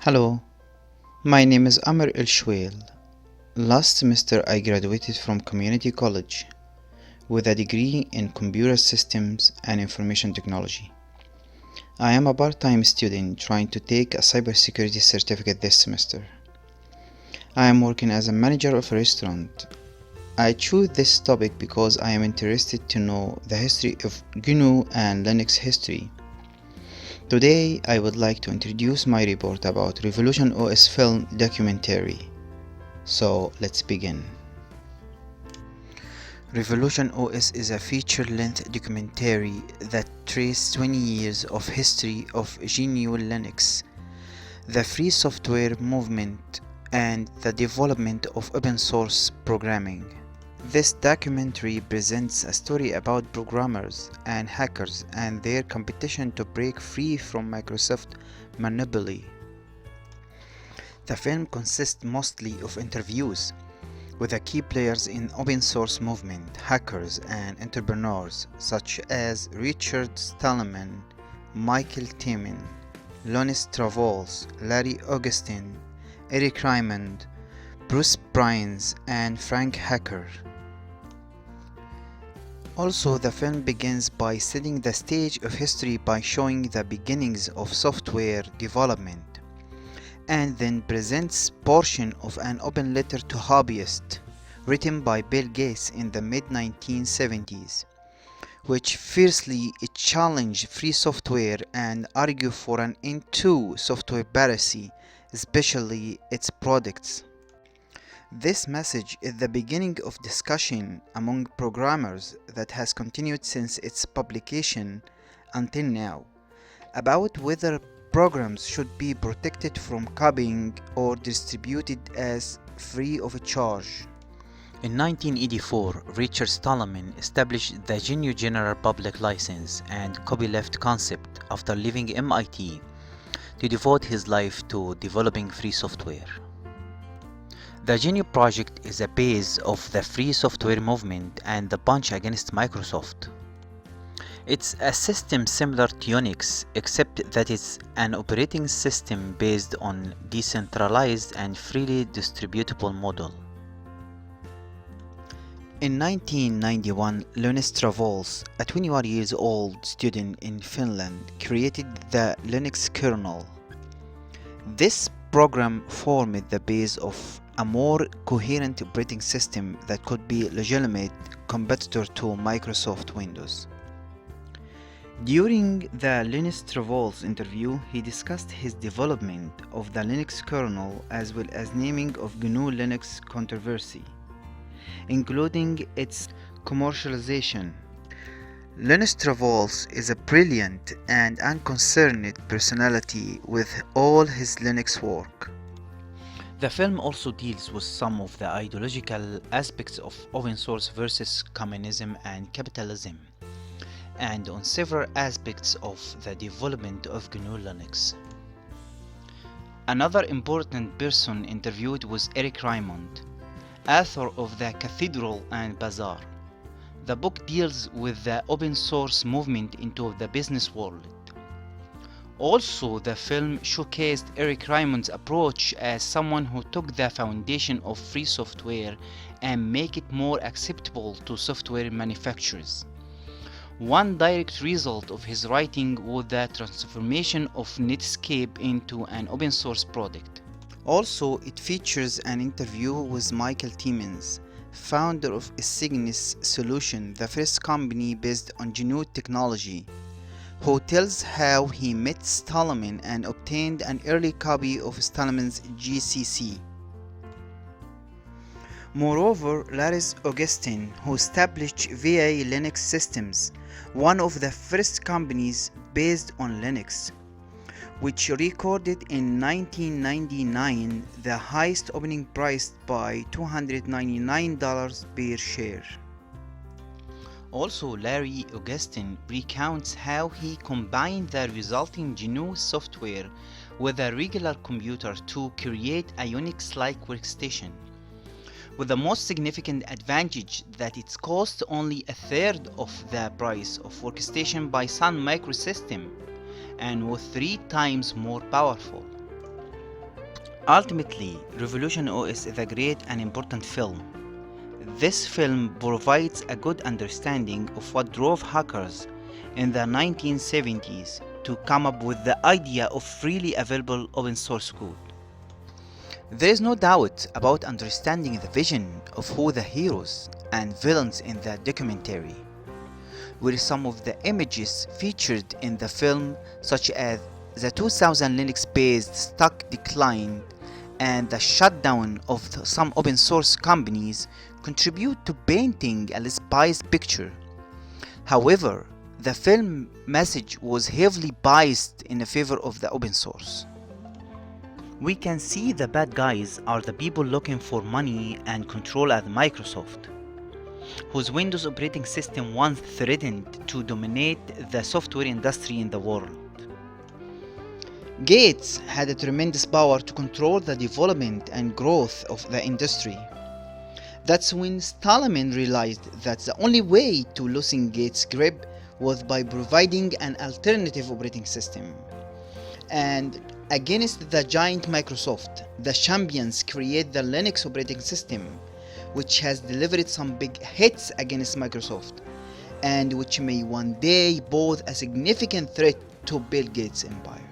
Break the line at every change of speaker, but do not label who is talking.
Hello, my name is Amr El Shwail. Last semester I graduated from community college with a degree in computer systems and information technology. I am a part-time student trying to take a cybersecurity certificate this semester. I am working as a manager of a restaurant. I chose this topic because I am interested to know the history of GNU and Linux history. Today I would like to introduce my report about Revolution OS film documentary. So let's begin. Revolution OS is a feature-length documentary that traces 20 years of history of GNU Linux, the free software movement, and the development of open-source programming. This documentary presents a story about programmers and hackers and their competition to break free from Microsoft monopoly. The film consists mostly of interviews with the key players in open source movement, hackers and entrepreneurs such as Richard Stallman, Michael Timmins, Linus Torvalds, Larry Augustin, Eric Raymond, Bruce Bryans, and Frank Hacker. Also, the film begins by setting the stage of history by showing the beginnings of software development, and then presents portion of an open letter to hobbyists written by Bill Gates in the mid-1970s, which fiercely challenged free software and argued for an end to software piracy, especially its products. This message is the beginning of discussion among programmers that has continued since its publication until now, about whether programs should be protected from copying or distributed as free of charge. In 1984, Richard Stallman established the GNU General Public License and copyleft concept after leaving MIT to devote his life to developing free software. The GNU project is a base of the free software movement and the punch against Microsoft. It's a system similar to Unix, except that it's an operating system based on decentralized and freely distributable model. In 1991, Linus Torvalds, a 21 years old student in Finland, created the Linux kernel. This program formed the base of a more coherent operating system that could be a legitimate competitor to Microsoft Windows. During the Linus Torvalds interview, he discussed his development of the Linux kernel as well as naming of GNU Linux controversy, including its commercialization. Linus Torvalds is a brilliant and unconcerned personality with all his Linux work. The film also deals with some of the ideological aspects of open source versus communism and capitalism, and on several aspects of the development of GNU Linux. Another important person interviewed was Eric Raymond, author of The Cathedral and Bazaar. The book deals with the open source movement into the business world. Also, the film showcased Eric Raymond's approach as someone who took the foundation of free software and make it more acceptable to software manufacturers. One direct result of his writing was the transformation of Netscape into an open source product. Also, it features an interview with Michael Timmins, founder of Cygnus Solution, the first company based on GNU technology, who tells how he met Stallman and obtained an early copy of Stallman's GCC. Moreover, Larry Augustin, who established VA Linux Systems, one of the first companies based on Linux, which recorded in 1999 the highest opening price by $299 per share. Also, Larry Augustin recounts how he combined the resulting GNU software with a regular computer to create a Unix-like workstation, with the most significant advantage that it costs only a third of the price of workstation by Sun Microsystem and was 3 times more powerful. Ultimately, Revolution OS is a great and important film. This film provides a good understanding of what drove hackers in the 1970s to come up with the idea of freely available open source code. There is no doubt about understanding the vision of who the heroes and villains in the documentary, where some of the images featured in the film, such as the 2000 Linux-based stock decline and the shutdown of some open source companies, contribute to painting a less biased picture. However, the film message was heavily biased in favor of the open source. We can see the bad guys are the people looking for money and control at Microsoft, whose Windows operating system once threatened to dominate the software industry in the world. Gates had a tremendous power to control the development and growth of the industry. That's when Stallman realized that the only way to loosen Gates' grip was by providing an alternative operating system. And against the giant Microsoft, the champions create the Linux operating system, which has delivered some big hits against Microsoft, and which may one day pose a significant threat to Bill Gates' empire.